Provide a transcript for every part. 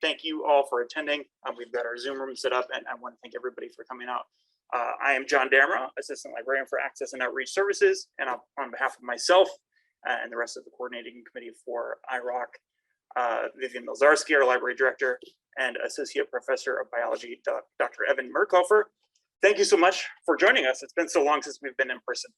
thank you all for attending. We've got our Zoom room set up, and I want to thank everybody for coming out. I am John Damra, Assistant Librarian for Access and Outreach Services, and on behalf of myself and the rest of the coordinating committee for iROC, Vivian Milzarski, our Library Director, and Associate Professor of Biology, Dr. Evan Merkhofer. Thank you so much for joining us. It's been so long since we've been in person.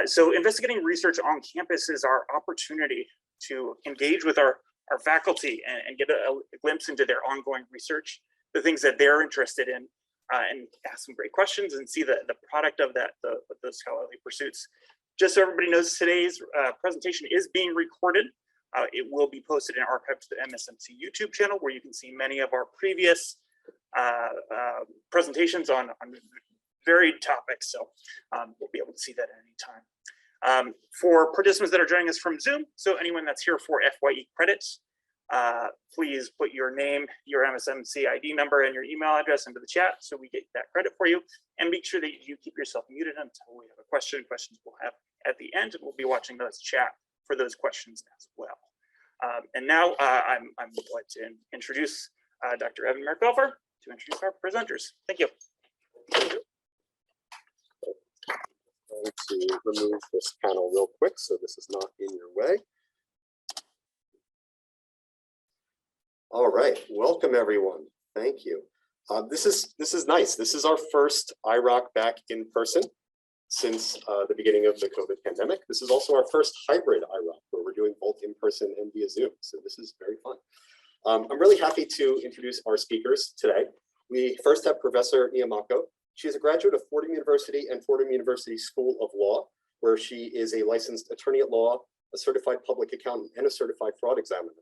So investigating research on campus is our opportunity to engage with our faculty and get a glimpse into their ongoing research, the things that they're interested in, and ask some great questions and see the product of that, the scholarly pursuits. Just so everybody knows, today's presentation is being recorded. It will be posted and archived to the MSMC YouTube channel, where you can see many of our previous presentations on varied topics. So we'll be able to see that at any time. For participants that are joining us from Zoom, so anyone that's here for FYE credits, please put your name, your MSMC ID number, and your email address into the chat so we get that credit for you. And make sure that you keep yourself muted until we have a question. Questions we'll have at the end, and we'll be watching those chat for those questions as well. And now I'm going to introduce Dr. Evan Merkhofer to introduce our presenters. Thank you. I'm going to remove this panel real quick so this is not in your way. All right, welcome everyone. Thank you. This is nice. This is our first iROC back in person since the beginning of the COVID pandemic. This is also our first hybrid iROC, where we're doing both in person and via Zoom. So this is very fun. I'm really happy to introduce our speakers today. We first have Professor Niemotko. She is a graduate of Fordham University and Fordham University School of Law, where she is a licensed attorney at law, a certified public accountant, and a certified fraud examiner.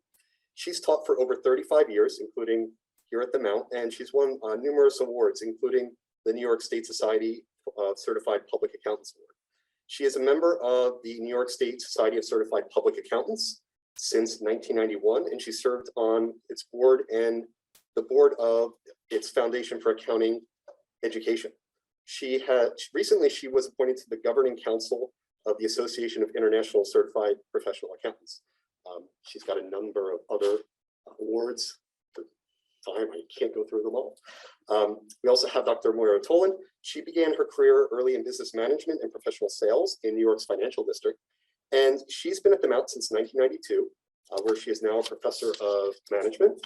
She's taught for over 35 years, including here at the Mount, and she's won numerous awards, including the New York State Society of Certified Public Accountants Award. She is a member of the New York State Society of Certified Public Accountants since 1991, and she served on its board and the board of its Foundation for Accounting Education. Recently she was appointed to the governing council of the Association of International Certified Professional Accountants. She's got a number of other awards. For time, I can't go through them all. We also have Dr. Moira Tolan. She began her career early in business management and professional sales in New York's financial district. And she's been at the Mount since 1992, where she is now a professor of management.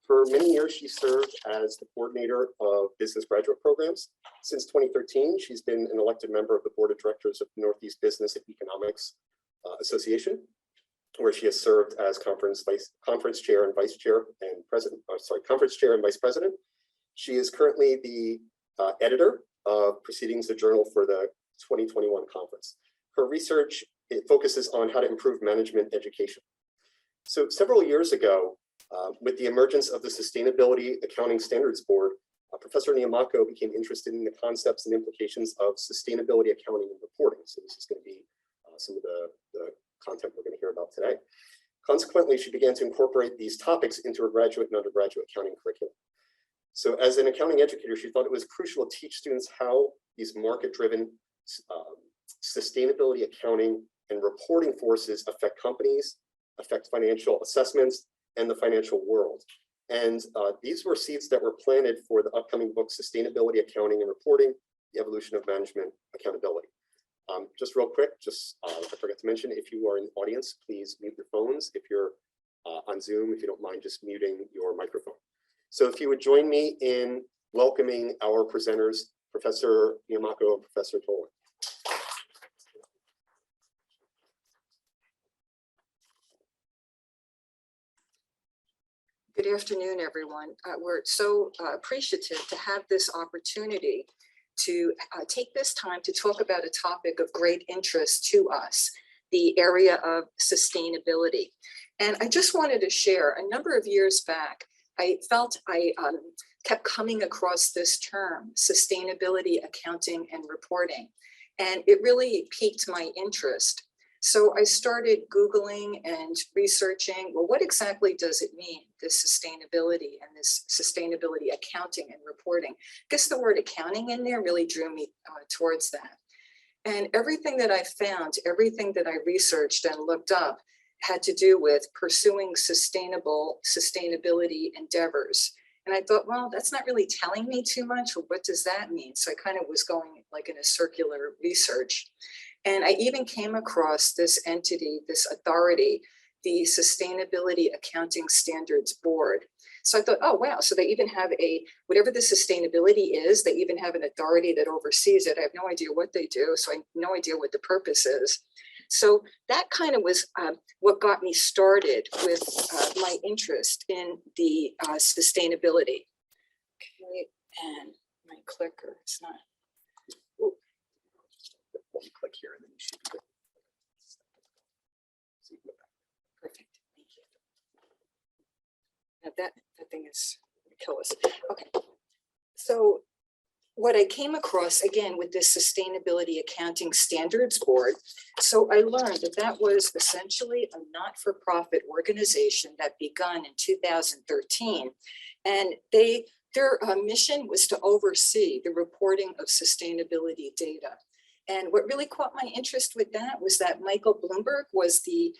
For many years, she served as the coordinator of business graduate programs. Since 2013, she's been an elected member of the board of directors of the Northeast Business and Economics Association, where she has served as conference chair and vice president. She is currently the editor of Proceedings, the journal for the 2021 conference. Her research, it focuses on how to improve management education. So several years ago, with the emergence of the Sustainability Accounting Standards Board, Professor Niemotko became interested in the concepts and implications of sustainability accounting and reporting. So this is going to be some of the content we're going to hear about today. Consequently, she began to incorporate these topics into her graduate and undergraduate accounting curriculum. So as an accounting educator, she thought it was crucial to teach students how these market-driven sustainability accounting and reporting forces affect companies, affect financial assessments, and the financial world. And these were seeds that were planted for the upcoming book, Sustainability Accounting and Reporting, The Evolution of Management Accountability. Just real quick, I forgot to mention, if you are in the audience, please mute your phones. If you're on Zoom, if you don't mind just muting your microphone. So if you would join me in welcoming our presenters, Professor Niemotko and Professor Tolan. Good afternoon, everyone. We're so appreciative to have this opportunity to take this time to talk about a topic of great interest to us, the area of sustainability. And I just wanted to share, a number of years back, I felt I kept coming across this term, sustainability accounting and reporting, and it really piqued my interest. So I started Googling and researching, well, what exactly does it mean, this sustainability and this sustainability accounting and reporting? I guess the word accounting in there really drew me towards that. And everything that I found, everything that I researched and looked up, had to do with pursuing sustainability endeavors. And I thought, well, that's not really telling me too much. Well, what does that mean? So I kind of was going like in a circular research. And I even came across this entity, this authority, the Sustainability Accounting Standards Board. So I thought, oh, wow. So they even have whatever the sustainability is, they even have an authority that oversees it. I have no idea what they do. So I have no idea what the purpose is. So that kind of was what got me started with my interest in the sustainability. Okay, and my clicker is not. Ooh. Click here and then you should be good. Perfect. Thank you. Now that thing is gonna kill us. Okay. So what I came across again with this Sustainability Accounting Standards Board, so I learned that that was essentially a not-for-profit organization that begun in 2013, and their mission was to oversee the reporting of sustainability data. And what really caught my interest with that was that Michael Bloomberg was the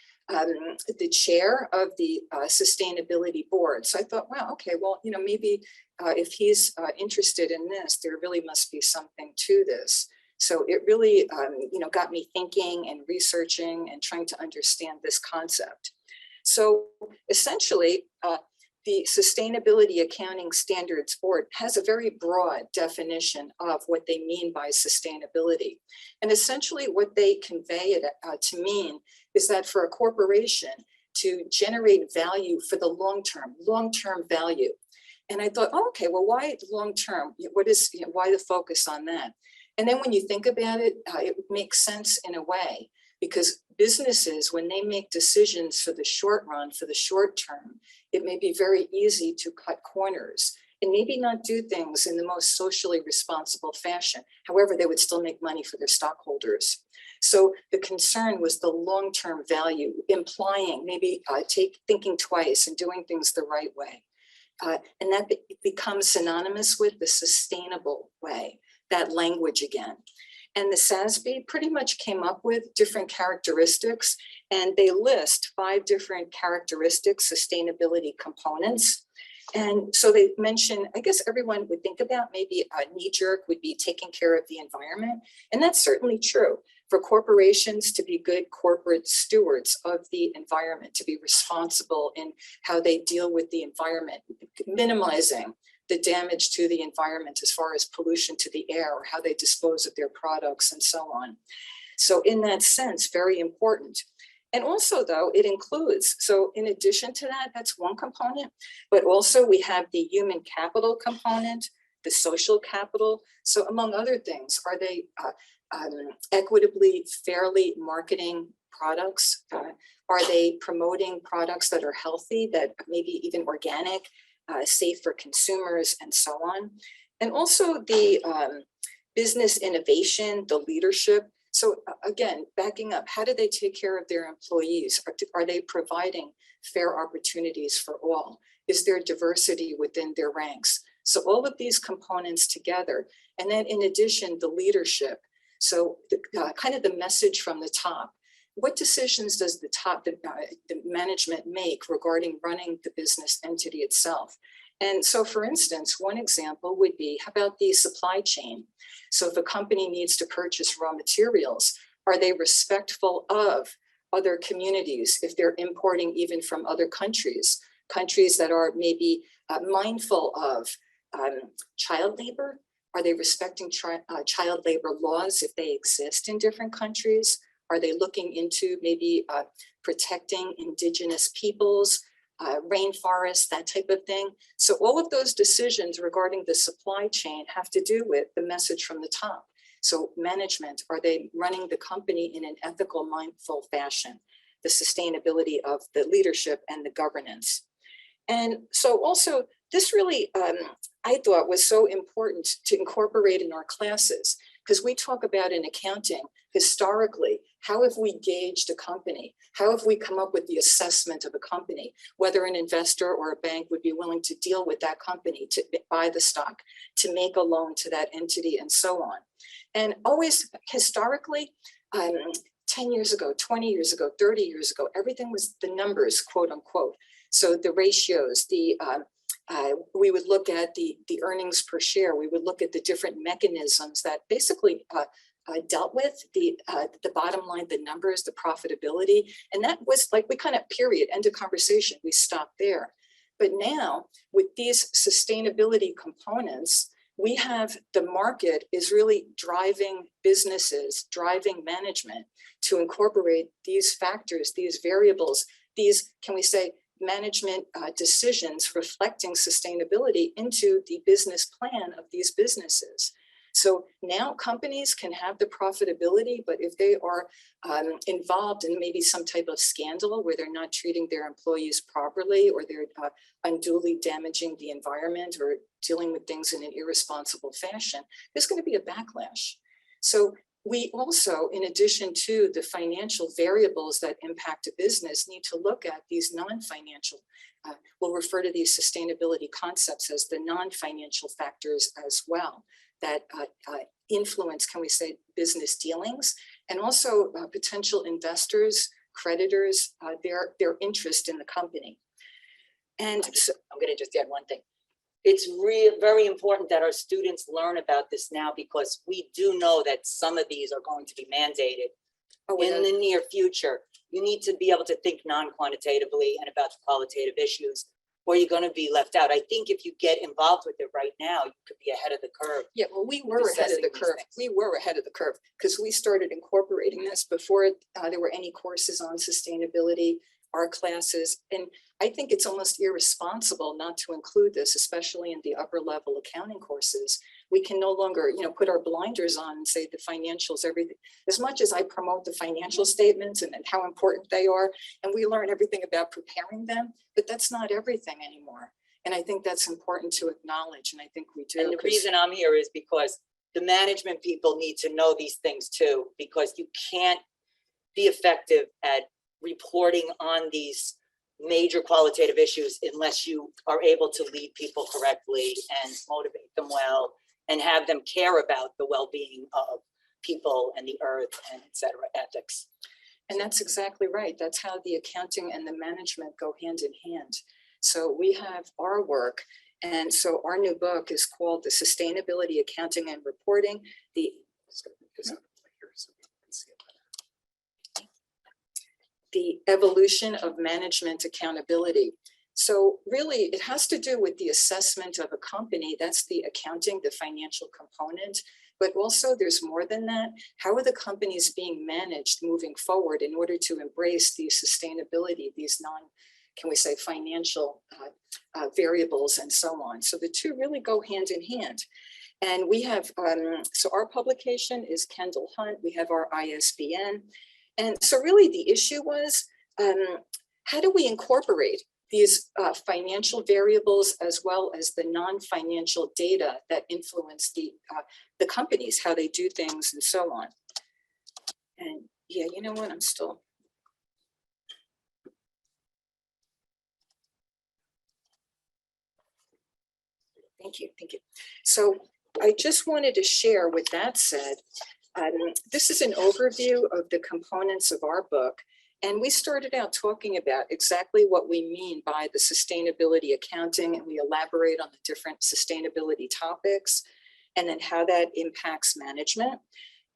chair of the sustainability board. So I thought, wow, okay, well, maybe if he's interested in this, there really must be something to this. So it really, got me thinking and researching and trying to understand this concept. So essentially, the Sustainability Accounting Standards Board has a very broad definition of what they mean by sustainability. And essentially what they convey it to mean is that for a corporation to generate value for the long-term value. And I thought, oh, okay, well, why long-term? Why the focus on that? And then when you think about it, it makes sense in a way, because businesses, when they make decisions for the short run, for the short term, it may be very easy to cut corners and maybe not do things in the most socially responsible fashion. However, they would still make money for their stockholders. So the concern was the long-term value, implying maybe thinking twice and doing things the right way. And that becomes synonymous with the sustainable way, that language again. And the SASB pretty much came up with different characteristics, and they list 5 different characteristics, sustainability components. And so they mention, I guess everyone would think about maybe a knee-jerk would be taking care of the environment. And that's certainly true. For corporations to be good corporate stewards of the environment, to be responsible in how they deal with the environment, minimizing the damage to the environment as far as pollution to the air or how they dispose of their products and so on. So in that sense, very important. And also though, it includes, so in addition to that, that's one component, but also we have the human capital component, the social capital. So among other things, are they equitably, fairly marketing products? Are they promoting products that are healthy, that maybe even organic, safe for consumers and so on? And also the business innovation, the leadership. So again, backing up, how do they take care of their employees? Are they providing fair opportunities for all? Is there diversity within their ranks? So all of these components together. And then in addition, the leadership. So kind of the message from the top. What decisions does the management make regarding running the business entity itself? And so for instance, one example would be, how about the supply chain? So if a company needs to purchase raw materials, are they respectful of other communities if they're importing even from other countries that are maybe mindful of child labor? Are they respecting child labor laws if they exist in different countries? Are they looking into maybe protecting indigenous peoples, rainforests, that type of thing? So all of those decisions regarding the supply chain have to do with the message from the top. So management, are they running the company in an ethical, mindful fashion? The sustainability of the leadership and the governance. And so also this really, I thought was so important to incorporate in our classes, because we talk about in accounting, historically, how have we gauged a company? How have we come up with the assessment of a company, whether an investor or a bank would be willing to deal with that company, to buy the stock, to make a loan to that entity and so on. And always historically, 10 years ago, 20 years ago, 30 years ago, everything was the numbers, quote unquote. So the ratios, we would look at the earnings per share. We would look at the different mechanisms that basically dealt with the bottom line, the numbers, the profitability. And that was like, we kind of period, end of conversation. We stopped there. But now with these sustainability components, we have the market is really driving businesses, driving management to incorporate these factors, these variables, these, can we say, management decisions reflecting sustainability into the business plan of these businesses. So now companies can have the profitability, but if they are involved in maybe some type of scandal where they're not treating their employees properly, or they're unduly damaging the environment or dealing with things in an irresponsible fashion, there's going to be a backlash. So we also, in addition to the financial variables that impact a business, need to look at these non-financial, we'll refer to these sustainability concepts as the non-financial factors as well, that influence, can we say, business dealings, and also potential investors, creditors, their interest in the company. And so, I'm going to just add one thing. It's very important that our students learn about this now, because we do know that some of these are going to be mandated in the near future. You need to be able to think non-quantitatively and about the qualitative issues, or you're going to be left out. I think if you get involved with it right now, you could be ahead of the curve. Yeah, well, we were ahead of the curve. We were ahead of the curve because we started incorporating this before there were any courses on sustainability, our classes. And I think it's almost irresponsible not to include this, especially in the upper level accounting courses. We can no longer, put our blinders on and say the financials, everything. As much as I promote the financial statements and how important they are, and we learn everything about preparing them, but that's not everything anymore. And I think that's important to acknowledge, and I think we do. And the reason I'm here is because the management people need to know these things too, because you can't be effective at reporting on these major qualitative issues unless you are able to lead people correctly and motivate them well and have them care about the well-being of people and the earth and et cetera, ethics. And that's exactly right. That's how the accounting and the management go hand in hand. So we have our work. And so our new book is called The Sustainability Accounting and Reporting, the Evolution of Management Accountability. So really, it has to do with the assessment of a company. That's the accounting, the financial component. But also there's more than that. How are the companies being managed moving forward in order to embrace the sustainability, these financial variables and so on. So the two really go hand in hand. And we have, so our publication is Kendall Hunt. We have our ISBN. And so really the issue was, how do we incorporate these financial variables as well as the non-financial data that influence the companies, how they do things and so on. And yeah, you know what, I'm still. Thank you. So I just wanted to share, with that said, this is an overview of the components of our book. And we started out talking about exactly what we mean by the sustainability accounting, and we elaborate on the different sustainability topics, and then how that impacts management.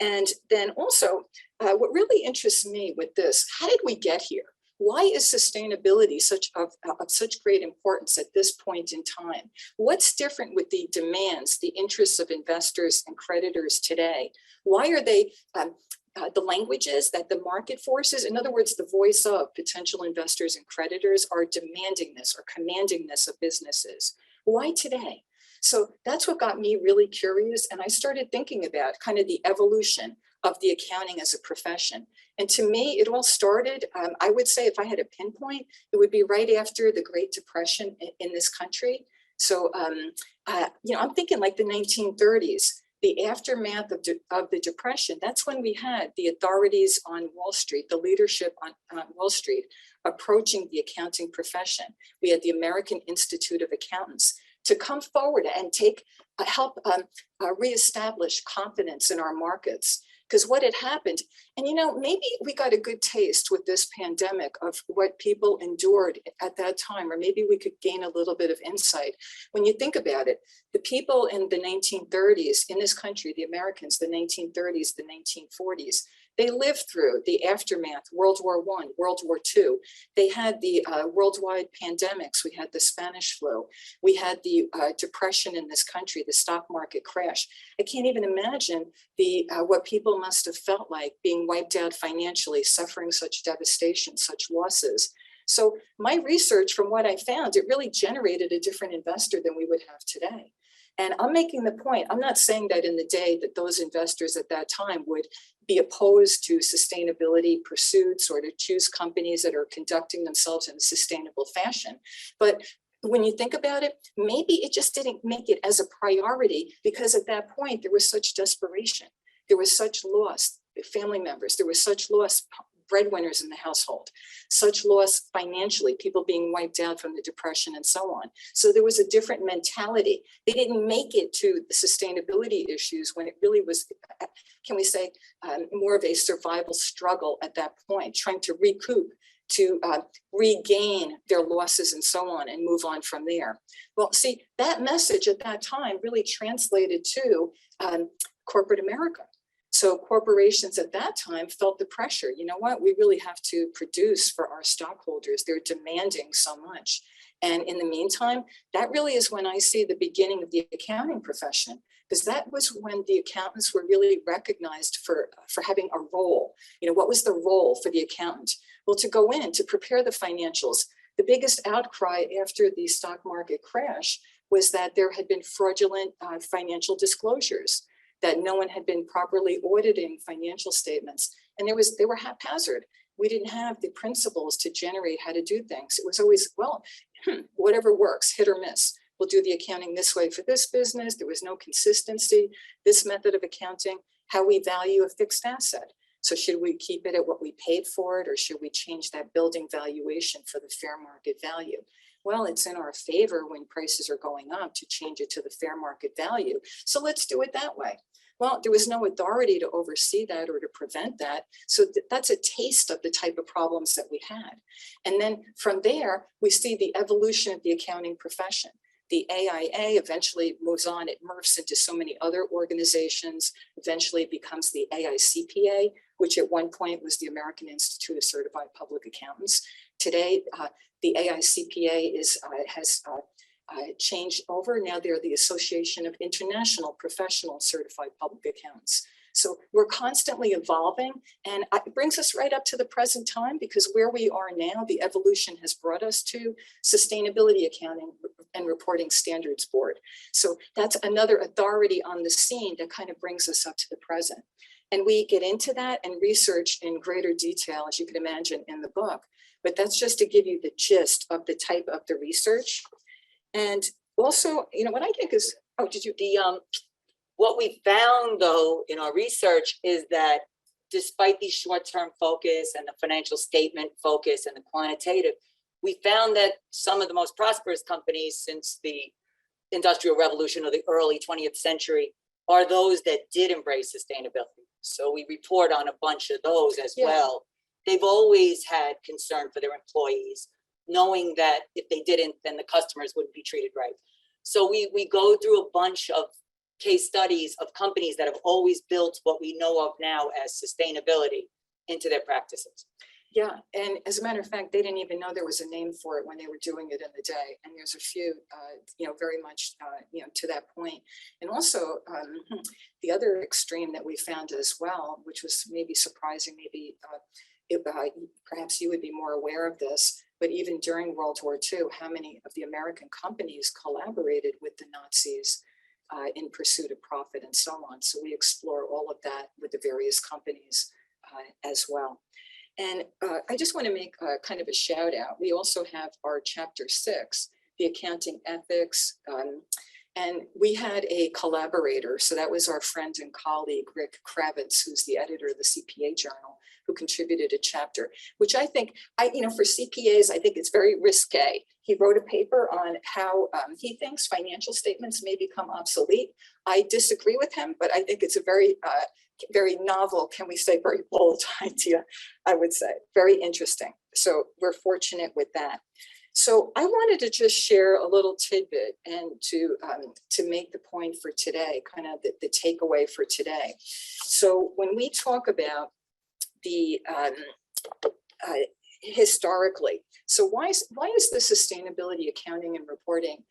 And then also, what really interests me with this, how did we get here? Why is sustainability of such great importance at this point in time? What's different with the demands, the interests of investors and creditors today? Why are they the languages that the market forces, in other words, the voice of potential investors and creditors, are demanding this or commanding this of businesses? Why today? So that's what got me really curious. And I started thinking about kind of the evolution of the accounting as a profession. And to me, it all started, I would say, if I had a pinpoint, it would be right after the Great Depression in this country. So, I'm thinking like the 1930s, the aftermath of the Depression. That's when we had the authorities on Wall Street, the leadership on Wall Street, approaching the accounting profession. We had the American Institute of Accountants to come forward and help reestablish confidence in our markets. Because what had happened, and maybe we got a good taste with this pandemic of what people endured at that time, or maybe we could gain a little bit of insight. When you think about it, the people in the 1930s in this country, the Americans, the 1930s, the 1940s, they lived through the aftermath, World War I, World War II. They had the worldwide pandemics. We had the Spanish flu. We had the depression in this country, the stock market crash. I can't even imagine what people must have felt like being wiped out financially, suffering such devastation, such losses. So my research, from what I found, it really generated a different investor than we would have today. And I'm making the point, I'm not saying that in the day that those investors at that time would be opposed to sustainability pursuits or to choose companies that are conducting themselves in a sustainable fashion. But when you think about it, maybe it just didn't make it as a priority because at that point there was such desperation. There was such loss, family members, there was such loss, breadwinners in the household, such loss financially, people being wiped out from the depression and so on. So there was a different mentality. They didn't make it to the sustainability issues when it really was, can we say, more of a survival struggle at that point, trying to recoup, to regain their losses and so on and move on from there. Well, see, that message at that time really translated to corporate America. So corporations at that time felt the pressure. You know what? We really have to produce for our stockholders. They're demanding so much. And in the meantime, that really is when I see the beginning of the accounting profession, because that was when the accountants were really recognized for having a role. What was the role for the accountant? Well, to go in, to prepare the financials. The biggest outcry after the stock market crash was that there had been fraudulent financial disclosures, that no one had been properly auditing financial statements. And they were haphazard. We didn't have the principles to generate how to do things. It was always, whatever works, hit or miss. We'll do the accounting this way for this business. There was no consistency. This method of accounting, how we value a fixed asset. So should we keep it at what we paid for it, or should we change that building valuation for the fair market value? Well, it's in our favor when prices are going up to change it to the fair market value. So let's do it that way. Well, there was no authority to oversee that or to prevent that. So that's a taste of the type of problems that we had. And then from there, we see the evolution of the accounting profession. The AIA eventually moves on, it morphs into so many other organizations, eventually becomes the AICPA, which at one point was the American Institute of Certified Public Accountants. Today, the AICPA has changed over. Now they're the Association of International Professional Certified Public Accountants. So we're constantly evolving, and it brings us right up to the present time, because where we are now, the evolution has brought us to Sustainability Accounting and Reporting Standards Board. So that's another authority on the scene that kind of brings us up to the present. And we get into that and research in greater detail, as you can imagine, in the book. But that's just to give you the gist of the type of the research. And also, what I think is, what we found though in our research is that despite the short-term focus and the financial statement focus and the quantitative, we found that some of the most prosperous companies since the Industrial Revolution or the early 20th century are those that did embrace sustainability. So we report on a bunch of those as well. They've always had concern for their employees, knowing that if they didn't, then the customers wouldn't be treated right. So we go through a bunch of case studies of companies that have always built what we know of now as sustainability into their practices. Yeah, and as a matter of fact, they didn't even know there was a name for it when they were doing it in the day. And there's a few, very much, to that point. And also, the other extreme that we found as well, which was maybe surprising, maybe perhaps you would be more aware of this, but even during World War II, how many of the American companies collaborated with the Nazis in pursuit of profit and so on. So we explore all of that with the various companies as well. And I just want to make kind of a shout out. We also have our chapter 6, the accounting ethics, And we had a collaborator, so that was our friend and colleague, Rick Kravitz, who's the editor of the CPA Journal, who contributed a chapter, which I think, for CPAs, I think it's very risque. He wrote a paper on how he thinks financial statements may become obsolete. I disagree with him, but I think it's a very, very novel, can we say, very bold idea, I would say. Very interesting. So we're fortunate with that. So I wanted to just share a little tidbit and to make the point for today, kind of the takeaway for today. So when we talk about the historically, so why is the sustainability accounting and reporting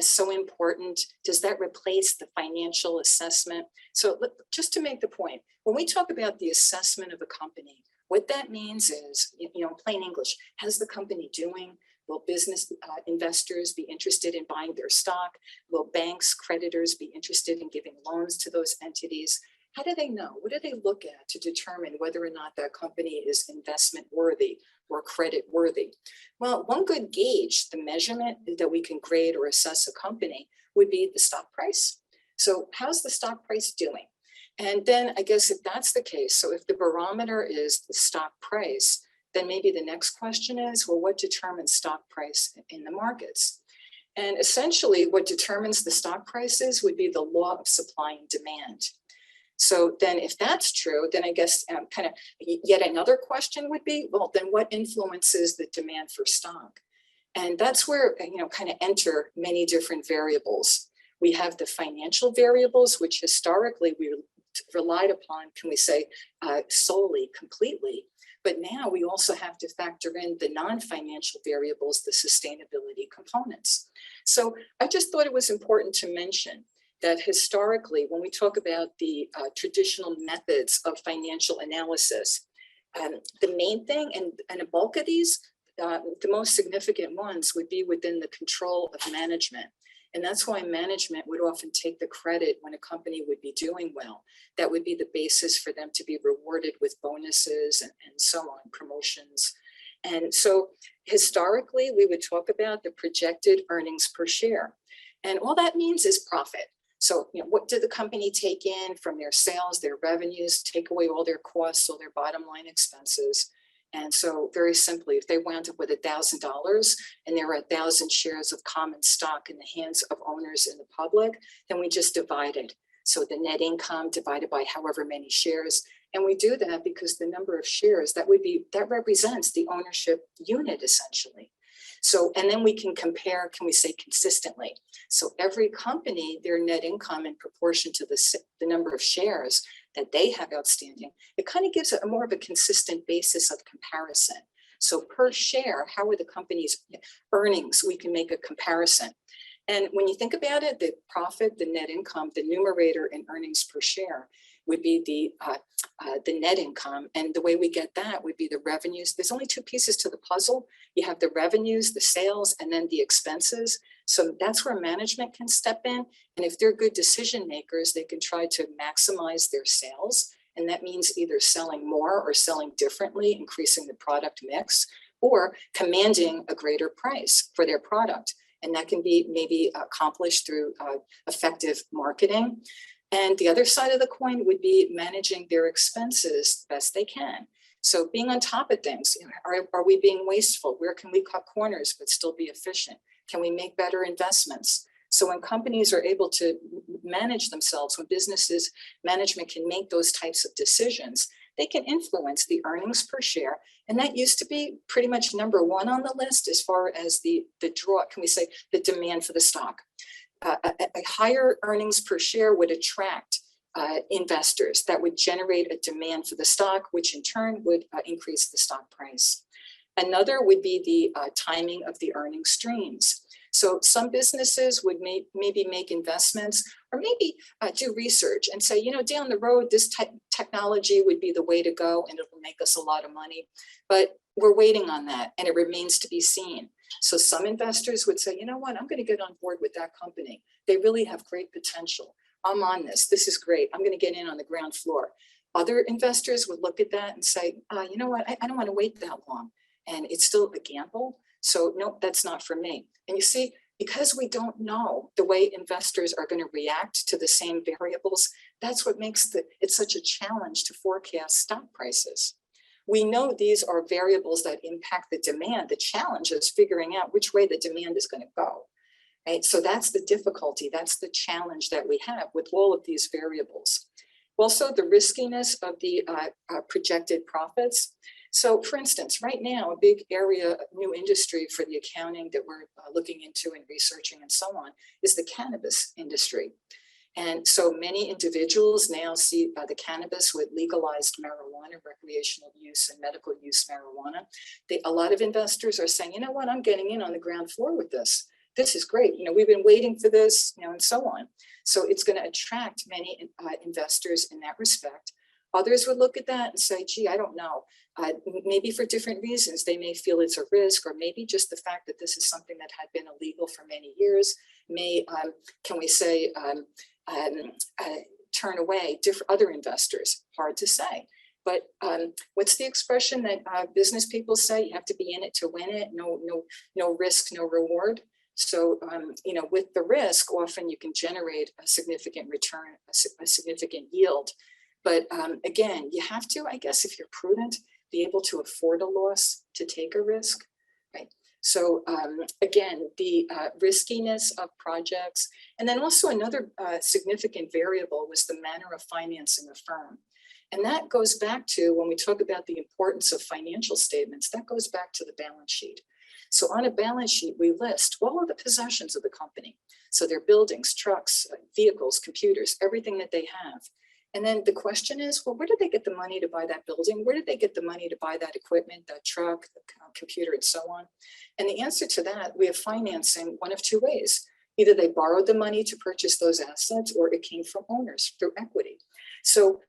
so important? Does that replace the financial assessment? So just to make the point, when we talk about the assessment of a company, what that means is, in plain English, how's the company doing? Will business investors be interested in buying their stock? Will banks, creditors be interested in giving loans to those entities? How do they know? What do they look at to determine whether or not that company is investment worthy or credit worthy? Well, one good gauge, the measurement that we can grade or assess a company, would be the stock price. So how's the stock price doing? And then I guess if that's the case, so if the barometer is the stock price, then maybe the next question is, well, what determines stock price in the markets? And essentially what determines the stock prices would be the law of supply and demand. So then if that's true, then I guess kind of yet another question would be, well, then what influences the demand for stock? And that's where, kind of enter many different variables. We have the financial variables, which historically we relied upon, can we say, solely, completely. But now we also have to factor in the non-financial variables, the sustainability components. So I just thought it was important to mention that historically, when we talk about the traditional methods of financial analysis, the main thing and a bulk of these, the most significant ones would be within the control of management. And that's why management would often take the credit when a company would be doing well. That would be the basis for them to be rewarded with bonuses and so on, promotions. And so historically, we would talk about the projected earnings per share. And all that means is profit. So, what did the company take in from their sales, their revenues, take away all their costs, all their bottom line expenses. And so very simply, if they wound up with $1,000 and there were 1,000 shares of common stock in the hands of owners in the public, then we just divided. So the net income divided by however many shares. And we do that because the number of shares that represents the ownership unit essentially. So, and then we can compare, can we say consistently? So every company, their net income in proportion to the number of shares that they have outstanding, it kind of gives a more of a consistent basis of comparison. So per share, how are the company's earnings? We can make a comparison. And when you think about it, the profit, the net income, the numerator in earnings per share would be the net income. And the way we get that would be the revenues. There's only two pieces to the puzzle. You have the revenues, the sales, and then the expenses. So that's where management can step in. And if they're good decision makers, they can try to maximize their sales. And that means either selling more or selling differently, increasing the product mix, or commanding a greater price for their product. And that can be maybe accomplished through effective marketing. And the other side of the coin would be managing their expenses best they can. So being on top of things, are we being wasteful? Where can we cut corners but still be efficient? Can we make better investments? So when companies are able to manage themselves, when businesses management can make those types of decisions, they can influence the earnings per share. And that used to be pretty much number one on the list as far as the draw, can we say, the demand for the stock. A higher earnings per share would attract investors. That would generate a demand for the stock, which in turn would increase the stock price. Another would be the timing of the earning streams. So some businesses would maybe make investments or maybe do research and say, down the road, this technology would be the way to go and it will make us a lot of money. But we're waiting on that and it remains to be seen. So some investors would say, you know what, I'm going to get on board with that company. They really have great potential. I'm on this. This is great. I'm going to get in on the ground floor. Other investors would look at that and say, you know what, I don't want to wait that long. And it's still a gamble. So no, that's not for me. And you see, because we don't know the way investors are going to react to the same variables, that's what makes it such a challenge to forecast stock prices. We know these are variables that impact the demand. The challenge is figuring out which way the demand is going to go. Right? So that's the difficulty. That's the challenge that we have with all of these variables. Also, the riskiness of the projected profits. So for instance, right now, a big area, new industry for the accounting that we're looking into and researching and so on is the cannabis industry. And so many individuals now see the cannabis with legalized marijuana, recreational use and medical use marijuana. A lot of investors are saying, you know what, I'm getting in on the ground floor with this. This is great. You know, we've been waiting for this, you know, and so on. So it's going to attract many investors in that respect. Others would look at that and say, gee, I don't know. Maybe for different reasons, they may feel it's a risk, or maybe just the fact that this is something that had been illegal for many years may, can we say, turn away other investors. Hard to say. But what's the expression that business people say? You have to be in it to win it. No risk, no reward. So, you know, with the risk, often you can generate a significant return, a significant yield. But again, you have to, I guess, if you're prudent, be able to afford a loss to take a risk, right? So again, the riskiness of projects. And then also another significant variable was the manner of financing a firm. And that goes back to, when we talk about the importance of financial statements, that goes back to the balance sheet. So on a balance sheet, we list all of the possessions of the company. So their buildings, trucks, vehicles, computers, everything that they have. And then the question is, well, where did they get the money to buy that building? Where did they get the money to buy that equipment, that truck, the computer, and so on? And the answer to that, we have financing one of two ways. Either they borrowed the money to purchase those assets, or it came from owners through equity. So,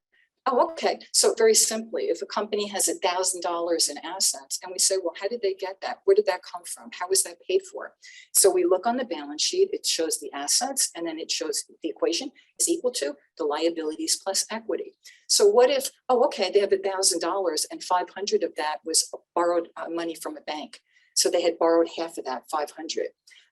oh, okay. So very simply, if a company has $1,000 in assets and we say, well, how did they get that? Where did that come from? How was that paid for? So we look on the balance sheet, it shows the assets, and then it shows the equation is equal to the liabilities plus equity. So what if, oh, okay, they have $1,000 and 500 of that was borrowed money from a bank. So they had borrowed half of that, 500.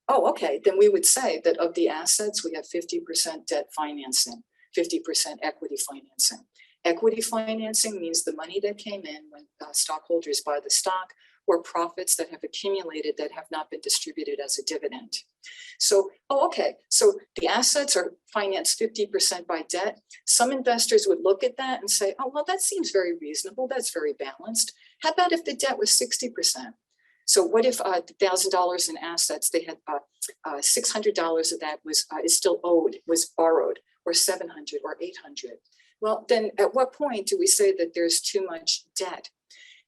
Oh, okay, then we would say that of the assets, we have 50% debt financing, 50% equity financing. Equity financing means the money that came in when stockholders buy the stock, or profits that have accumulated that have not been distributed as a dividend. So, oh, okay, so the assets are financed 50% by debt. Some investors would look at that and say, oh, well, that seems very reasonable. That's very balanced. How about if the debt was 60%? So what if $1,000 in assets, they had $600 of that is still owed, was borrowed, or 700 or 800? Well, then at what point do we say that there's too much debt?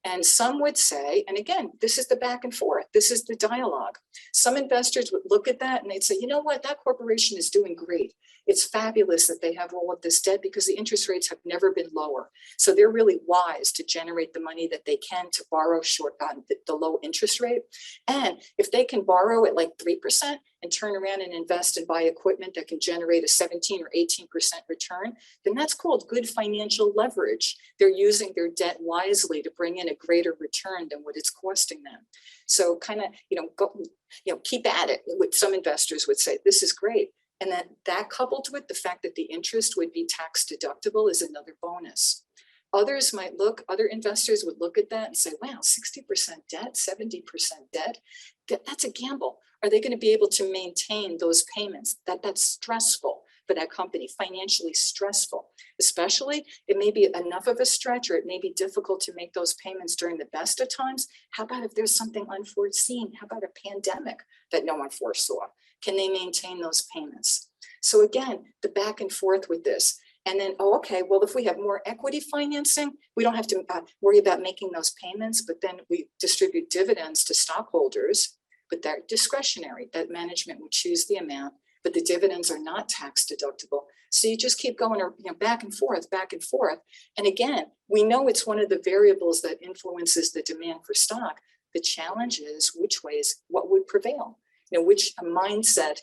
And some would say, and again, this is the back and forth, this is the dialogue. Some investors would look at that and they'd say, you know what, that corporation is doing great. It's fabulous that they have all of this debt because the interest rates have never been lower. So they're really wise to generate the money that they can to borrow short on the low interest rate. And if they can borrow at like 3% and turn around and invest and buy equipment that can generate a 17 or 18% return, then that's called good financial leverage. They're using their debt wisely to bring in a greater return than what it's costing them. So kind of, keep at it. What some investors would say, this is great. And that coupled with the fact that the interest would be tax deductible is another bonus. Other investors would look at that and say, wow, 60% debt, 70% debt, that's a gamble. Are they going to be able to maintain those payments? That's stressful for that company, financially stressful. Especially, it may be enough of a stretch, or it may be difficult to make those payments during the best of times. How about if there's something unforeseen? How about a pandemic that no one foresaw? Can they maintain those payments? So again, the back and forth with this. And then, oh, okay, well, if we have more equity financing, we don't have to worry about making those payments, but then we distribute dividends to stockholders, but they're discretionary. That management would choose the amount, but the dividends are not tax deductible. So you just keep going back and forth, back and forth. And again, we know it's one of the variables that influences the demand for stock. The challenge is what would prevail? Which mindset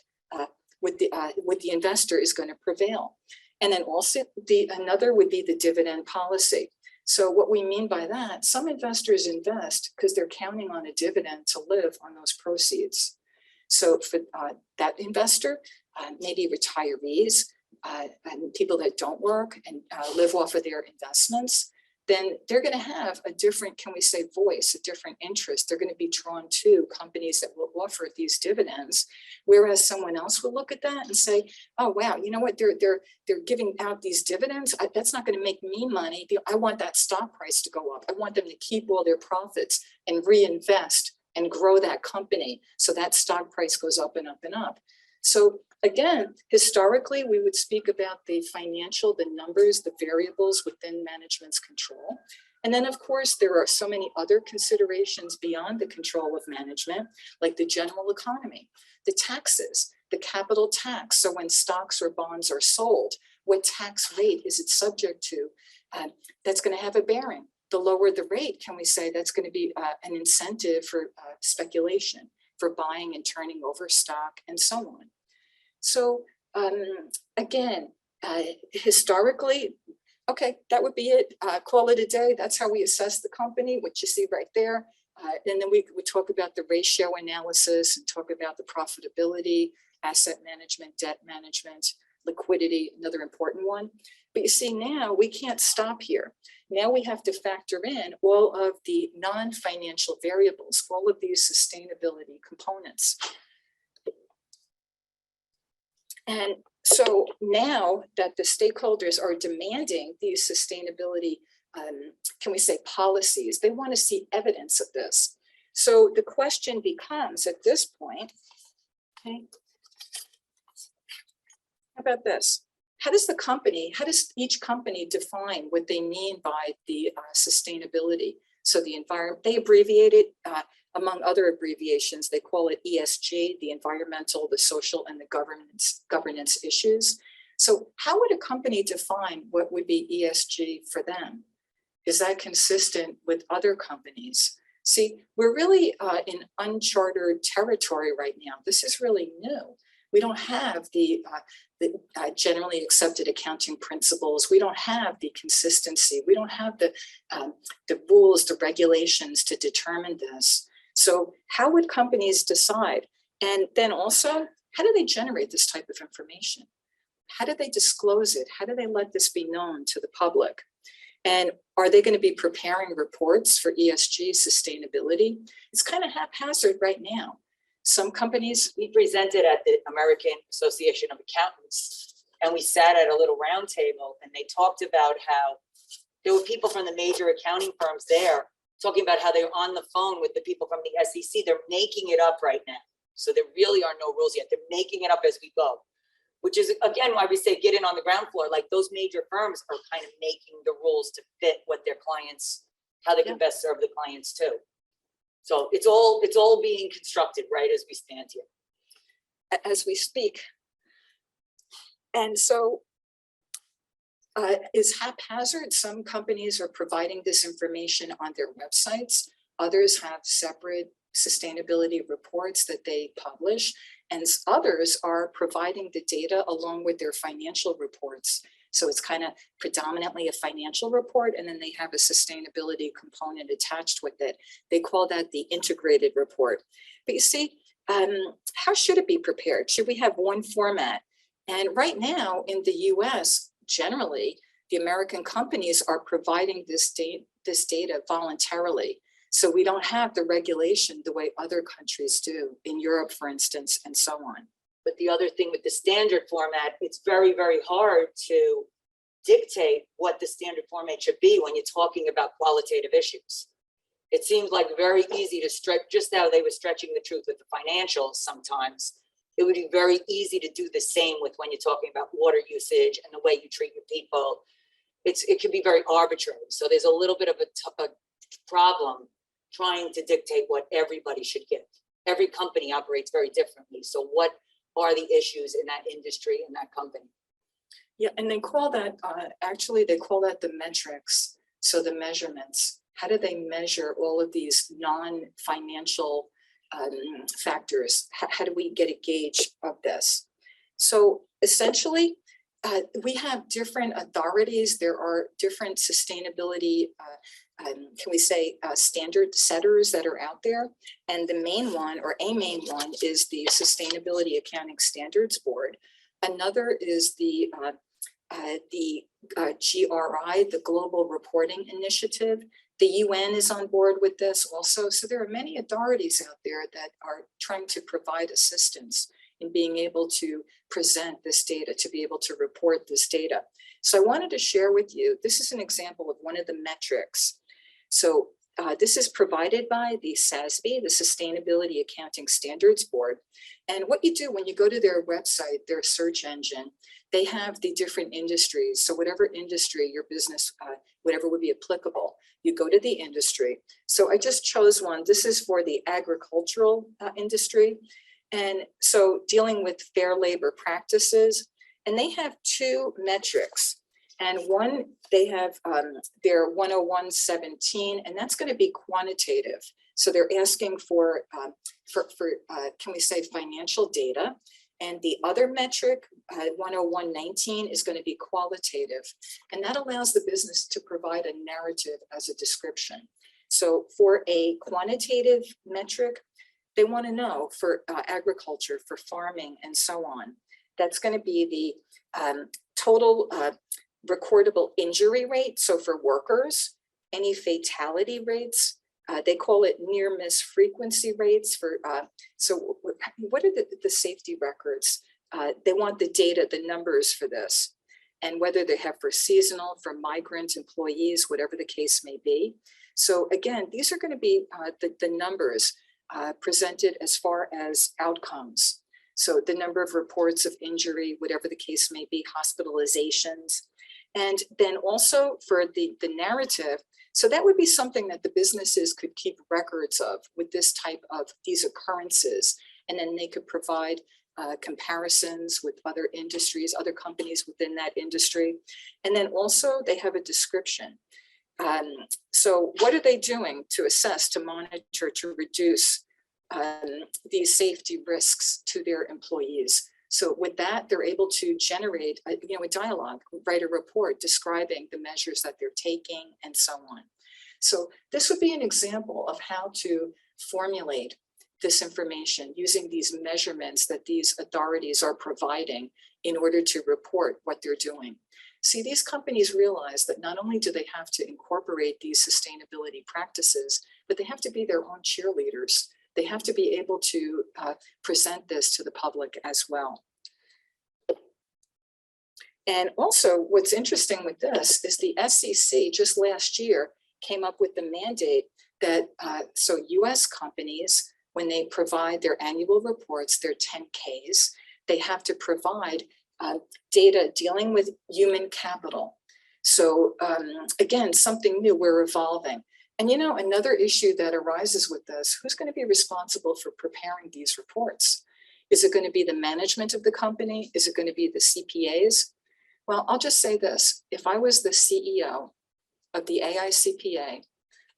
with the investor is going to prevail. And then also another would be the dividend policy. So what we mean by that, some investors invest because they're counting on a dividend to live on those proceeds. So for that investor, maybe retirees, and people that don't work and live off of their investments, then they're going to have a different, can we say, voice, a different interest. They're going to be drawn to companies that will offer these dividends, whereas someone else will look at that and say, "Oh wow, you know what? They're giving out these dividends. That's not going to make me money. I want that stock price to go up. I want them to keep all their profits and reinvest and grow that company, so that stock price goes up and up and up." So again, historically, we would speak about the financial, the numbers, the variables within management's control. And then, of course, there are so many other considerations beyond the control of management, like the general economy, the taxes, the capital tax. So when stocks or bonds are sold, what tax rate is it subject to? That's going to have a bearing. The lower the rate, can we say, that's going to be an incentive for speculation, for buying and turning over stock and so on. So again, historically, okay, that would be it. Call it a day. That's how we assess the company, what you see right there. And then we talk about the ratio analysis and talk about the profitability, asset management, debt management, liquidity, another important one. But you see, now we can't stop here. Now we have to factor in all of the non-financial variables, all of these sustainability components. And so now that the stakeholders are demanding these sustainability, can we say, policies, they want to see evidence of this. So the question becomes at this point, okay, how about this? How does each company define what they mean by the sustainability? So the environment, they abbreviate it, among other abbreviations, they call it ESG, the environmental, the social, and the governance issues. So how would a company define what would be ESG for them? Is that consistent with other companies? See, we're really in uncharted territory right now. This is really new. We don't have the generally accepted accounting principles. We don't have the consistency. We don't have the rules, the regulations to determine this. So how would companies decide? And then also, how do they generate this type of information? How do they disclose it? How do they let this be known to the public? And are they going to be preparing reports for ESG sustainability? It's kind of haphazard right now. Some companies. We presented at the American Association of Accountants, and we sat at a little round table, and they talked about how there were people from the major accounting firms there talking about how they're on the phone with the people from the SEC. They're making it up right now. So there really are no rules yet. They're making it up as we go, which is, again, why we say get in on the ground floor. Like those major firms are kind of making the rules to fit what their clients, how they can best serve the clients too. So it's all being constructed right as we stand here. As we speak. And so is haphazard. Some companies are providing this information on their websites. Others have separate sustainability reports that they publish, and others are providing the data along with their financial reports. So it's kind of predominantly a financial report, and then they have a sustainability component attached with it. They call that the integrated report. But you see, how should it be prepared? Should we have one format? And right now in the US, generally, the American companies are providing this data voluntarily. So we don't have the regulation the way other countries do, in Europe, for instance, and so on. But the other thing with the standard format, it's very, very hard to dictate what the standard format should be when you're talking about qualitative issues. It seems like very easy to stretch, just how they were stretching the truth with the financials sometimes. It would be very easy to do the same with when you're talking about water usage and the way you treat your people. It can be very arbitrary. So there's a little bit of a problem trying to dictate what everybody should get. Every company operates very differently. So what are the issues in that industry and that company? Yeah, and they call that, actually they call that the metrics. So the measurements, how do they measure all of these non-financial factors? How do we get a gauge of this? So essentially, we have different authorities. There are different sustainability can we say, standard setters that are out there. And the main one, or a main one, is the Sustainability Accounting Standards Board. Another is the GRI, the Global Reporting Initiative. The UN is on board with this also. So there are many authorities out there that are trying to provide assistance in being able to present this data, to be able to report this data. So I wanted to share with you, this is an example of one of the metrics. So this is provided by the SASB, the Sustainability Accounting Standards Board. And what you do when you go to their website, their search engine, they have the different industries. So whatever industry your business, whatever would be applicable, you go to the industry. So I just chose one. This is for the agricultural industry. And so dealing with fair labor practices, and they have two metrics. And one, they have their 101.17, and that's going to be quantitative. So they're asking for can we say, financial data. And the other metric, 101.19, is going to be qualitative. And that allows the business to provide a narrative as a description. So for a quantitative metric, they want to know for agriculture, for farming, and so on. That's going to be the total recordable injury rate. So for workers, any fatality rates, they call it near miss frequency rates for, so what are the safety records? They want the data, the numbers for this, and whether they have for seasonal, for migrant employees, whatever the case may be. So again, these are going to be the numbers presented as far as outcomes. So the number of reports of injury, whatever the case may be, hospitalizations. And then also for the narrative, so that would be something that the businesses could keep records of with this type of these occurrences. And then they could provide comparisons with other industries, other companies within that industry. And then also they have a description. So what are they doing to assess, to monitor, to reduce these safety risks to their employees? So with that, they're able to generate a dialogue, write a report describing the measures that they're taking and so on. So this would be an example of how to formulate this information using these measurements that these authorities are providing in order to report what they're doing. See, these companies realize that not only do they have to incorporate these sustainability practices, but they have to be their own cheerleaders. They have to be able to present this to the public as well. And also what's interesting with this is the SEC just last year came up with the mandate that so US companies, when they provide their annual reports, their 10Ks, they have to provide data dealing with human capital. So again, something new, we're evolving. And another issue that arises with this, who's going to be responsible for preparing these reports? Is it going to be the management of the company? Is it going to be the CPAs? Well, I'll just say this. If I was the CEO of the AICPA,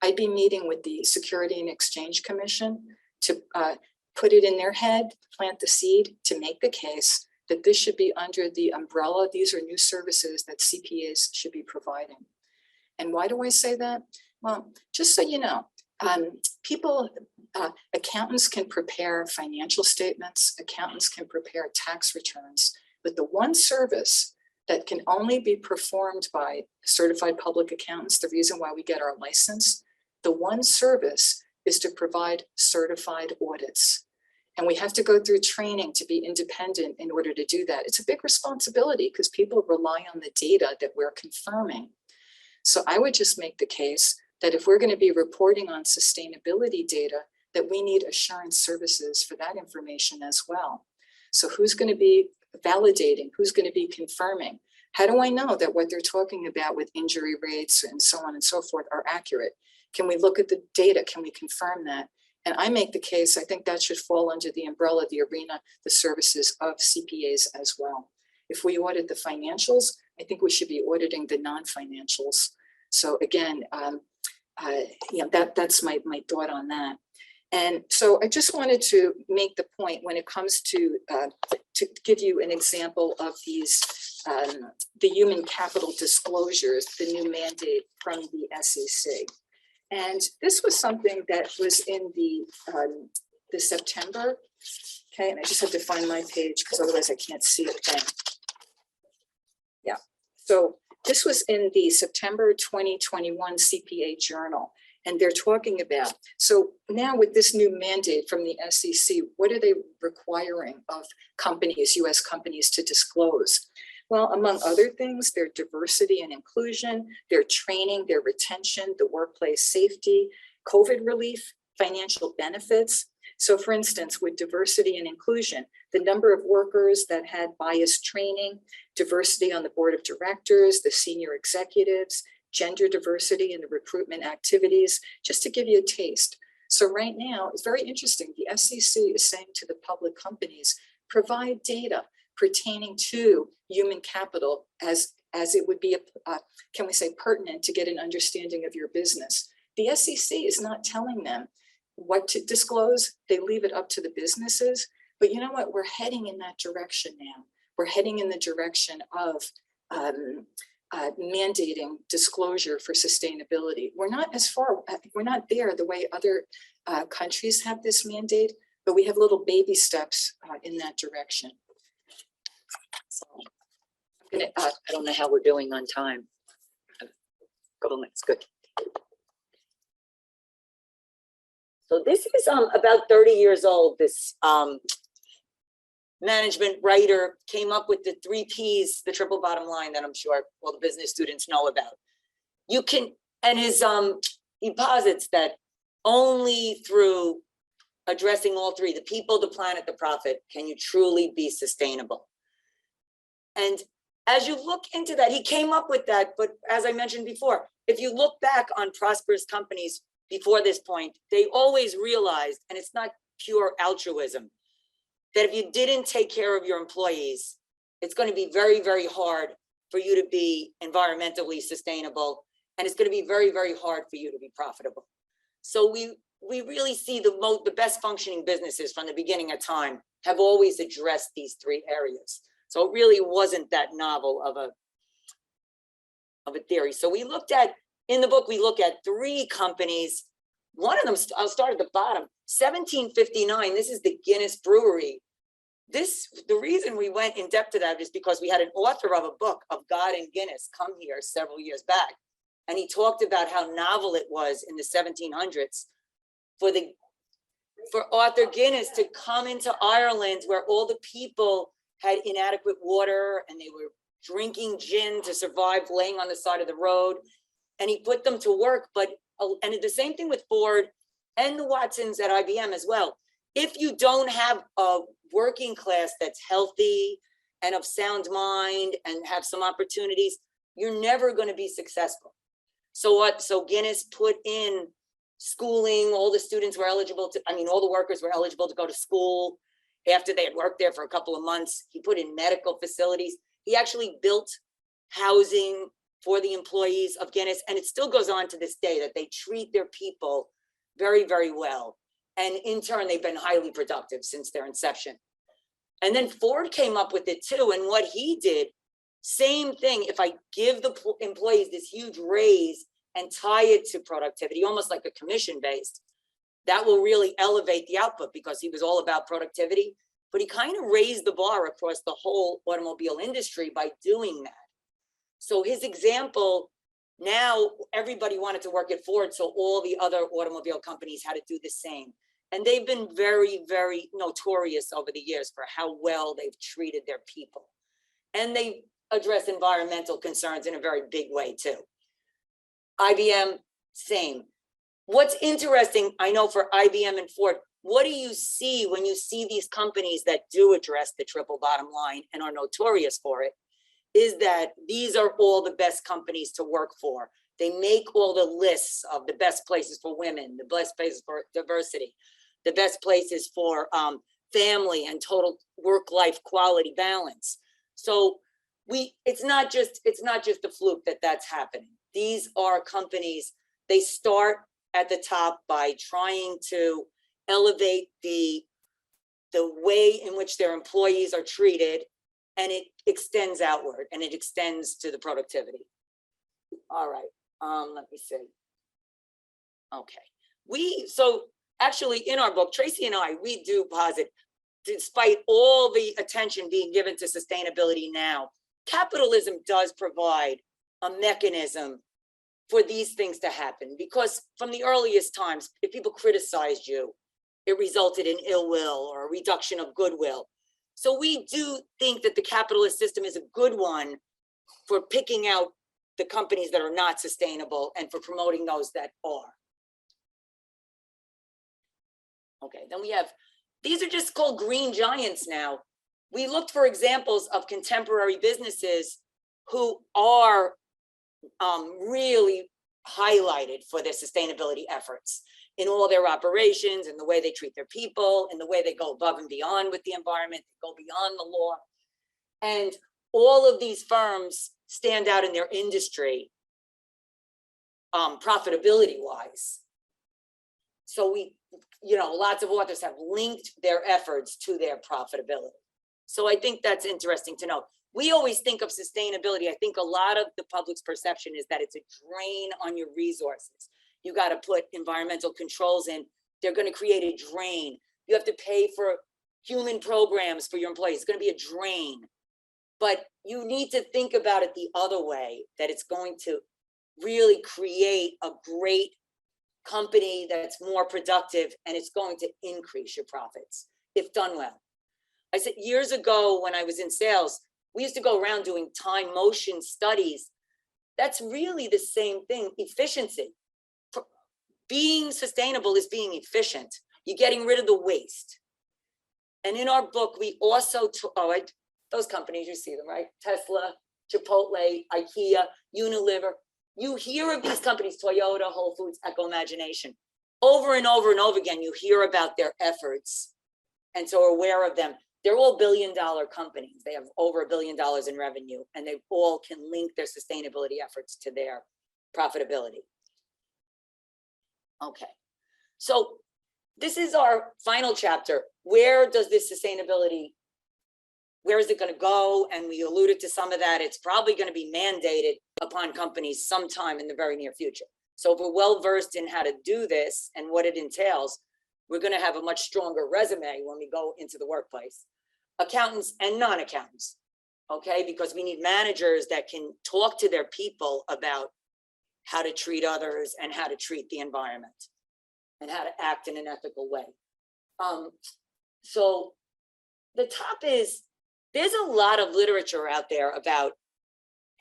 I'd be meeting with the Security and Exchange Commission to put it in their head, plant the seed to make the case that this should be under the umbrella. These are new services that CPAs should be providing. And why do I say that? Well, just so you know, accountants can prepare financial statements, accountants can prepare tax returns, but the one service that can only be performed by certified public accountants, the reason why we get our license, the one service is to provide certified audits. And we have to go through training to be independent in order to do that. It's a big responsibility because people rely on the data that we're confirming. So I would just make the case that if we're going to be reporting on sustainability data, that we need assurance services for that information as well. So who's going to be validating? Who's going to be confirming? How do I know that what they're talking about with injury rates and so on and so forth are accurate? Can we look at the data? Can we confirm that? And I make the case, I think that should fall under the umbrella, the arena, the services of CPAs as well. If we audit the financials, I think we should be auditing the non-financials. So again, that's my thought on that. And so I just wanted to make the point when it comes to give you an example of these, the human capital disclosures, the new mandate from the SEC. And this was something that was in the September. Okay, and I just have to find my page because otherwise I can't see a thing. Yeah, so this was in the September 2021 CPA journal. And they're talking about, so now with this new mandate from the SEC, what are they requiring of companies, US companies, to disclose? Well, among other things, their diversity and inclusion, their training, their retention, the workplace safety, COVID relief, financial benefits. So for instance, with diversity and inclusion, the number of workers that had biased training, diversity on the board of directors, the senior executives, gender diversity in the recruitment activities, just to give you a taste. So right now, it's very interesting. The SEC is saying to the public companies, provide data pertaining to human capital as it would be, can we say, pertinent to get an understanding of your business. The SEC is not telling them what to disclose. They leave it up to the businesses. But you know what? We're heading in that direction now. We're heading in the direction of mandating disclosure for sustainability. We're not as far, we're not there the way other countries have this mandate, but we have little baby steps in that direction. So I'm gonna, I don't know how we're doing on time. Go next, good. So this is about 30 years old. This management writer came up with the 3 Ps, the triple bottom line that I'm sure all the business students know about. You can, and his he posits that only through addressing all 3, the people, the planet, the profit, can you truly be sustainable. And as you look into that, he came up with that. But as I mentioned before, if you look back on prosperous companies before this point, they always realized, and it's not pure altruism, that if you didn't take care of your employees, it's going to be very, very hard for you to be environmentally sustainable. And it's going to be very, very hard for you to be profitable. So we really see the best functioning businesses from the beginning of time have always addressed these 3 areas. So it really wasn't that novel of a theory. So we looked at, in the book, we look at 3 companies. One of them, I'll start at the bottom, 1759, this is the Guinness Brewery. The reason we went in depth to that is because we had an author of a book of God and Guinness come here several years back. And he talked about how novel it was in the 1700s for Arthur Guinness to come into Ireland where all the people had inadequate water and they were drinking gin to survive laying on the side of the road. And he put them to work, and the same thing with Ford and the Watsons at IBM as well. If you don't have a working class that's healthy and of sound mind and have some opportunities, you're never going to be successful. So Guinness put in schooling, all the students were eligible to, all the workers were eligible to go to school after they had worked there for a couple of months. He put in medical facilities. He actually built housing for the employees of Guinness. And it still goes on to this day that they treat their people very, very well. And in turn, they've been highly productive since their inception. And then Ford came up with it too. And what he did, same thing, if I give the employees this huge raise and tie it to productivity, almost like a commission based, that will really elevate the output because he was all about productivity. But he kind of raised the bar across the whole automobile industry by doing that. So his example, now everybody wanted to work at Ford, so all the other automobile companies had to do the same. And they've been very, very notorious over the years for how well they've treated their people. And they address environmental concerns in a very big way too. IBM, same. What's interesting, I know for IBM and Ford, what do you see when you see these companies that do address the triple bottom line and are notorious for it, is that these are all the best companies to work for. They make all the lists of the best places for women, the best places for diversity, the best places for family and total work-life quality balance. So it's not just a fluke that that's happening. These are companies, they start at the top by trying to elevate the way in which their employees are treated, and it extends outward and it extends to the productivity. All right, let me see. Okay. So actually in our book, Tracey and I, we do posit, despite all the attention being given to sustainability now, capitalism does provide a mechanism for these things to happen, because from the earliest times, if people criticized you, it resulted in ill will or a reduction of goodwill. So we do think that the capitalist system is a good one for picking out the companies that are not sustainable and for promoting those that are. Okay, then we have, these are just called green giants now. We looked for examples of contemporary businesses who are really highlighted for their sustainability efforts in all their operations, in the way they treat their people, in the way they go above and beyond with the environment, go beyond the law. And all of these firms stand out in their industry, profitability wise. So we, lots of authors have linked their efforts to their profitability. So I think that's interesting to know. We always think of sustainability. I think a lot of the public's perception is that it's a drain on your resources. You got to put environmental controls in. They're going to create a drain. You have to pay for human programs for your employees. It's going to be a drain. But you need to think about it the other way, that it's going to really create a great company that's more productive, and it's going to increase your profits if done well. I said years ago when I was in sales, we used to go around doing time motion studies. That's really the same thing, efficiency. Being sustainable is being efficient. You're getting rid of the waste. And in our book, we also, those companies, you see them, right? Tesla, Chipotle, IKEA, Unilever. You hear of these companies, Toyota, Whole Foods, Eco Imagination. Over and over and over again, you hear about their efforts. And so are aware of them. They're all billion-dollar companies. They have over $1 billion in revenue, and they all can link their sustainability efforts to their profitability. Okay, so this is our final chapter. Where does this sustainability, where is it going to go? And we alluded to some of that. It's probably going to be mandated upon companies sometime in the very near future. So if we're well versed in how to do this and what it entails, we're going to have a much stronger resume when we go into the workplace. Accountants and non-accountants, okay? Because we need managers that can talk to their people about how to treat others and how to treat the environment and how to act in an ethical way. So the top is, there's a lot of literature out there about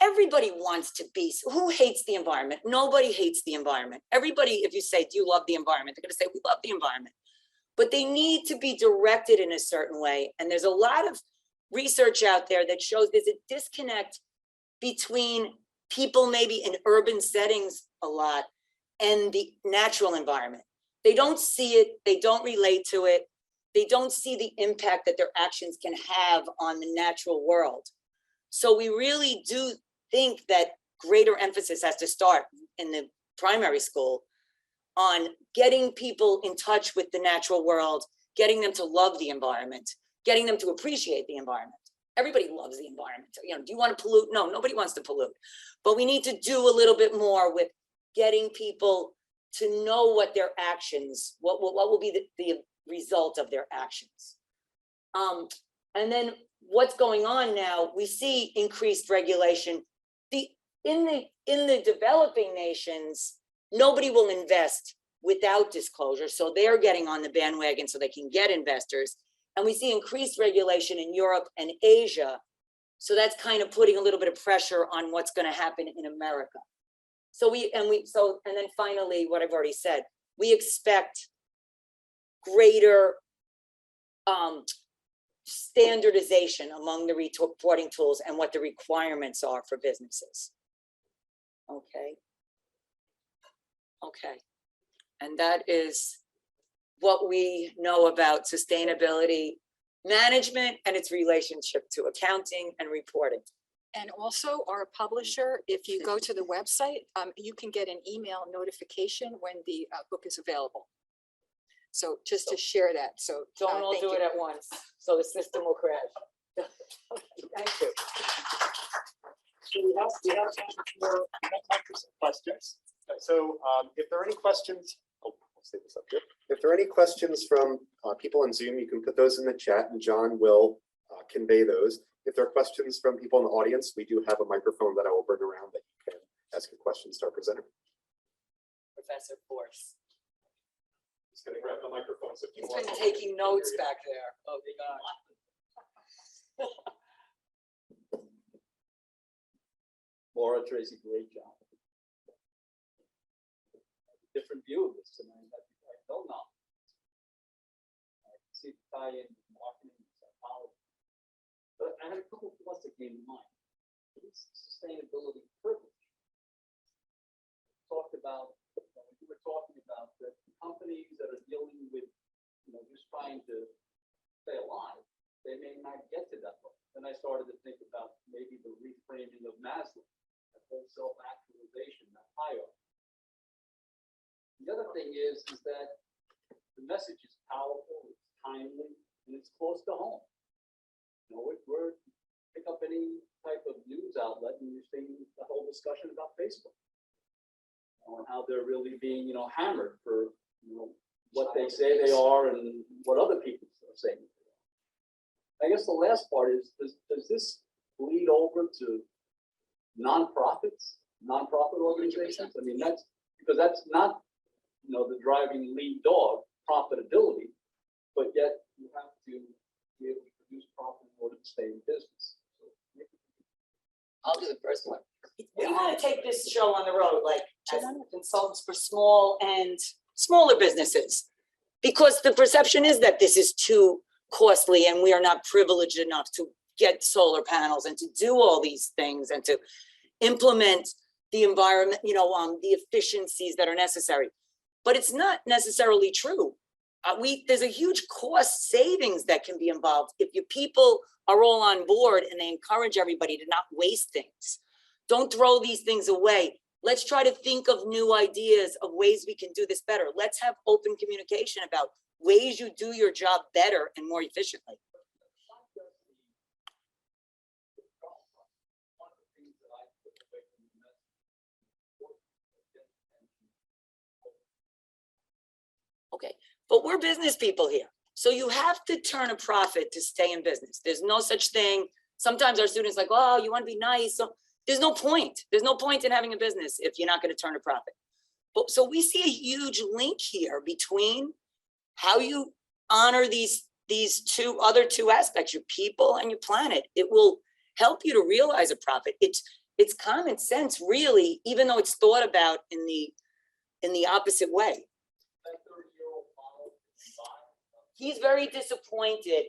everybody wants to be, who hates the environment? Nobody hates the environment. Everybody, if you say, do you love the environment? They're going to say, we love the environment. But they need to be directed in a certain way. And there's a lot of research out there that shows there's a disconnect between people maybe in urban settings a lot and the natural environment. They don't see it, they don't relate to it, they don't see the impact that their actions can have on the natural world. So we really do think that greater emphasis has to start in the primary school on getting people in touch with the natural world, getting them to love the environment, getting them to appreciate the environment. Everybody loves the environment. Do you want to pollute? No, nobody wants to pollute. But we need to do a little bit more with getting people to know what their actions, what will be the result of their actions. And then what's going on now, we see increased regulation. In the developing nations, nobody will invest without disclosure. So they're getting on the bandwagon so they can get investors. And we see increased regulation in Europe and Asia. So that's kind of putting a little bit of pressure on what's going to happen in America. And then finally, what I've already said, we expect greater standardization among the reporting tools and what the requirements are for businesses. Okay. And that is what we know about sustainability management and its relationship to accounting and reporting. And also our publisher, if you go to the website, you can get an email notification when the book is available. So just to share that. So Don't all do it at once, so the system will crash. Thank you. So we have time for questions. so if there are any questions, I'll save this up here. If there are any questions from people on Zoom, you can put those in the chat and John will convey those. If there are questions from people in the audience, we do have a microphone that I will bring around that you can ask your questions to our presenter. Professor Force. Just gonna grab the microphone so if you He's want. been taking notes back there. Oh, God. Moira, Tracey, great job. Different view of this tonight. I don't know. I can see the tie-in marketing and psychology. But I had a couple of thoughts that came to mind. It's sustainability privilege. Talked about, we were talking about the companies that are dealing with, just trying to stay alive, they may not get to that level. Then I started to think about maybe the reframing of Maslow, that whole self-actualization, that hierarchy. The other thing is that the message is powerful, it's timely, and it's close to home. We're pick up any type of news outlet and you're seeing the whole discussion about Facebook. On how they're really being, hammered for, what they say they are and what other people are saying. I guess the last part is, does this bleed over to nonprofit organizations? I mean, that's not, the driving lead dog, profitability, but yet you have to be able to produce profit in order to stay in business. I'll do the first one. We want to take this show on the road, like as consultants for smaller businesses. Because the perception is that this is too costly and we are not privileged enough to get solar panels and to do all these things and to implement the environment, the efficiencies that are necessary. But it's not necessarily true. There's a huge cost savings that can be involved if your people are all on board and they encourage everybody to not waste things. Don't throw these things away. Let's try to think of new ideas of ways we can do this better. Let's have open communication about ways you do your job better and more efficiently. Okay, but we're business people here. So you have to turn a profit to stay in business. There's no such thing. Sometimes our students are like, oh, you want to be nice. So there's no point. There's no point in having a business if you're not going to turn a profit. But so we see a huge link here between how you honor these other two aspects, your people and your planet. It will help you to realize a profit. It's common sense, really, even though it's thought about in the opposite way. He's very disappointed,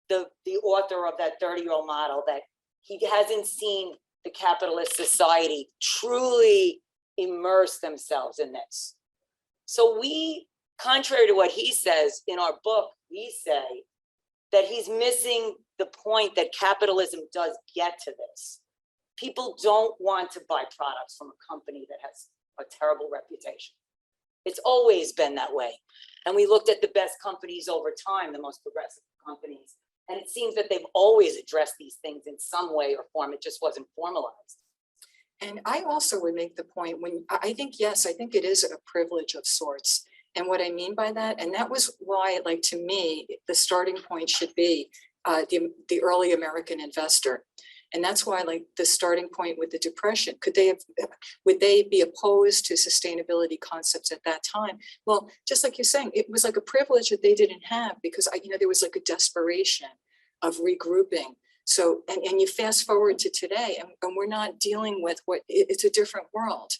the author of that 30-year-old model, that he hasn't seen the capitalist society truly immerse themselves in this. So we, contrary to what he says in our book, we say that he's missing the point that capitalism does get to this. People don't want to buy products from a company that has a terrible reputation. It's always been that way. And we looked at the best companies over time, the most progressive companies, and it seems that they've always addressed these things in some way or form. It just wasn't formalized. And I also would make the point I think it is a privilege of sorts. And what I mean by that, and that was why, like, to me, the starting point should be the early American investor. And that's why, like, the starting point with the Depression, would they be opposed to sustainability concepts at that time? Well, just like you're saying, it was like a privilege that they didn't have because, there was like a desperation of regrouping. So, and you fast forward to today and we're not dealing with it's a different world.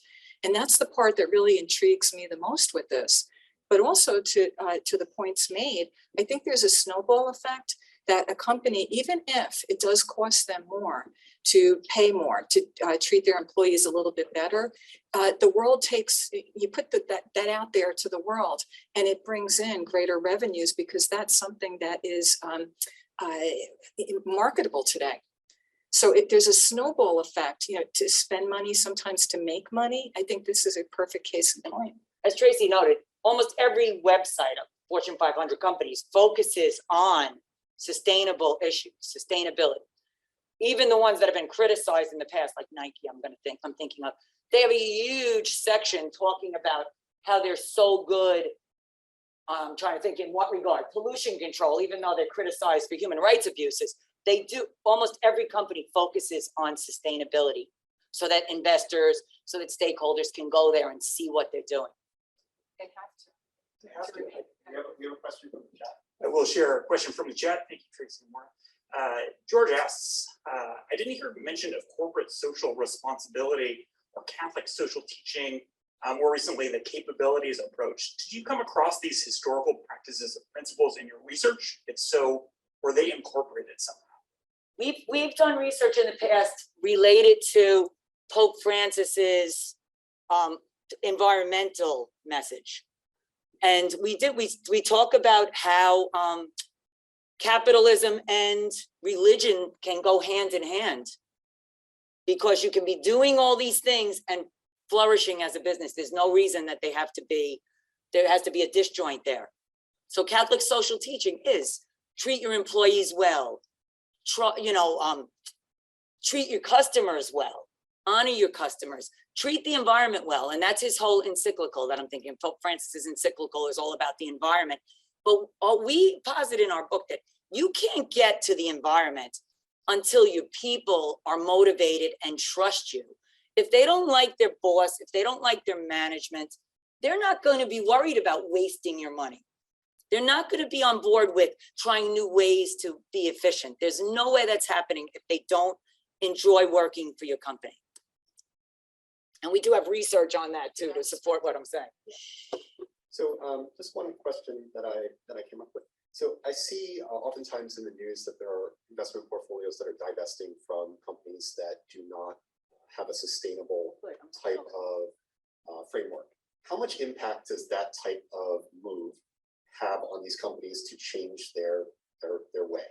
And that's the part that really intrigues me the most with this. But also to the points made, I think there's a snowball effect that a company, even if it does cost them more to pay more, to treat their employees a little bit better, the world you put that out there to the world and it brings in greater revenues because that's something that is marketable today. So there's a snowball effect, to spend money, sometimes to make money. I think this is a perfect case in point. As Tracey noted, almost every website of Fortune 500 companies focuses on sustainable issues, sustainability. even the ones that have been criticized in the past, like Nike, I'm thinking of, they have a huge section talking about how they're so good. I'm trying to think in what regard, pollution control, even though they're criticized for human rights abuses, they do, almost every company focuses on sustainability so that investors, so that stakeholders can go there and see what they're doing. They have to. We have a question from the chat. I will share a question from the chat. Thank you, Tracey and Moira. George asks, I didn't hear mention of corporate social responsibility or Catholic social teaching, more recently the capabilities approach. Did you come across these historical practices or principles in your research? If so, were they incorporated somehow? We've done research in the past related to Pope Francis's environmental message. And we talk about how capitalism and religion can go hand in hand, because you can be doing all these things and flourishing as a business. There's no reason that there has to be a disjoint there. So Catholic social teaching is treat your employees well, treat your customers well, honor your customers, treat the environment well. And that's his whole encyclical that I'm thinking. Pope Francis's encyclical is all about the environment. But we posit in our book that you can't get to the environment until your people are motivated and trust you. If they don't like their boss, if they don't like their management, they're not going to be worried about wasting your money. They're not going to be on board with trying new ways to be efficient. There's no way that's happening if they don't enjoy working for your company. And we do have research on that too to support what I'm saying. So just one question that I came up with. So I see oftentimes in the news that there are investment portfolios that are divesting from companies that do not have a sustainable type of framework. How much impact does that type of move have on these companies to change their way?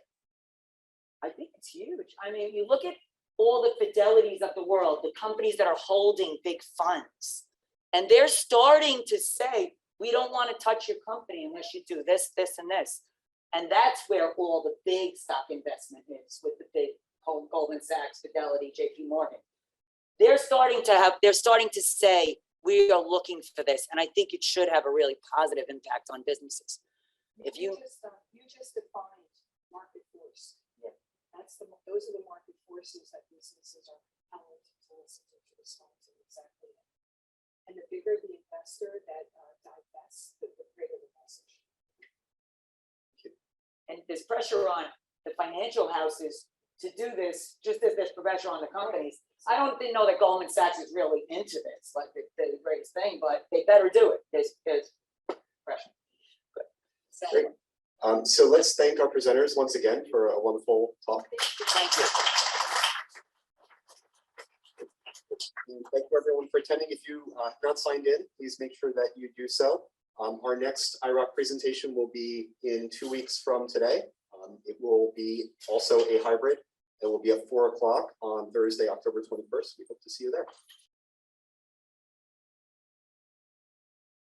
I think it's huge. I mean, you look at all the Fidelities of the world, the companies that are holding big funds, and they're starting to say, we don't want to touch your company unless you do this, this, and this. And that's where all the big stock investment is, with the big Goldman Sachs, Fidelity, JP Morgan. They're starting to say, we are looking for this. And I think it should have a really positive impact on businesses. If you just defined market force. Yeah. Those are the market forces that businesses are held to listen to respond to exactly. And the bigger the investor that divests, the greater the message. And there's pressure on the financial houses to do this, just as there's pressure on the companies. I don't know that Goldman Sachs is really into this, like the greatest thing, but they better do it. There's pressure. Great. So let's thank our presenters once again for a wonderful talk. Thank you. And thank you everyone for attending. If you have not signed in, please make sure that you do so. Our next iROC presentation will be in 2 weeks from today. It will be also a hybrid. It will be at 4 o'clock on Thursday, October 21st. We hope to see you there.